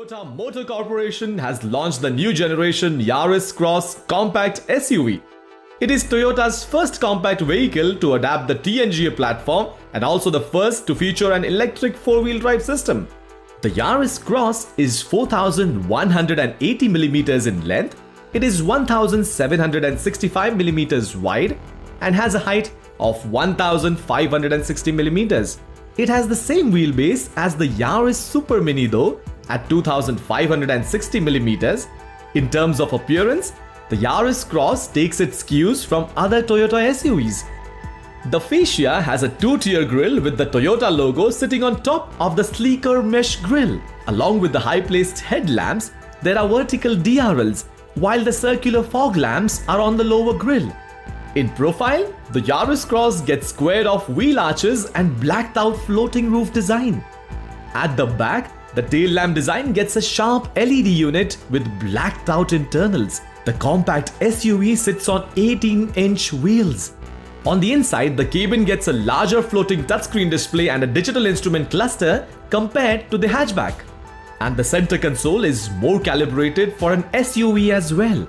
Toyota Motor Corporation has launched the new generation Yaris Cross compact SUV. It is Toyota's first compact vehicle to adapt the TNGA platform and also the first to feature an electric four-wheel drive system. The Yaris Cross is 4,180mm in length, it is 1,765mm wide and has a height of 1,560mm. It has the same wheelbase as the Yaris Super Mini though, at 2,560mm. In terms of appearance, the Yaris Cross takes its cues from other Toyota SUVs. The fascia has a two-tier grille with the Toyota logo sitting on top of the sleeker mesh grille. Along with the high-placed headlamps, there are vertical DRLs, while the circular fog lamps are on the lower grille. In profile, the Yaris Cross gets squared-off wheel arches and blacked-out floating roof design. At the back, the tail lamp design gets a sharp LED unit with blacked-out internals. The compact SUV sits on 18-inch wheels. On the inside, the cabin gets a larger floating touchscreen display and a digital instrument cluster compared to the hatchback. And the center console is more calibrated for an SUV as well.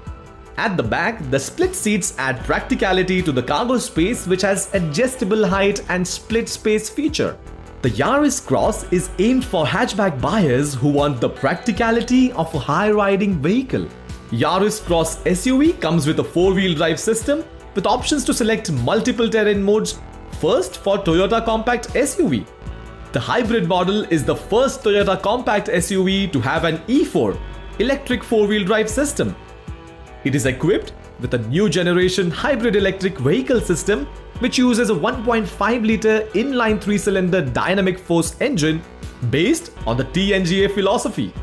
At the back, the split seats add practicality to the cargo space, which has adjustable height and split space feature. The Yaris Cross is aimed for hatchback buyers who want the practicality of a high-riding vehicle. Yaris Cross SUV comes with a four-wheel drive system with options to select multiple terrain modes. First, for Toyota compact SUV. The hybrid model is the first Toyota compact SUV to have an E4 electric four-wheel drive system. It is equipped with a new generation hybrid electric vehicle system which uses a 1.5-litre inline 3-cylinder dynamic force engine based on the TNGA philosophy.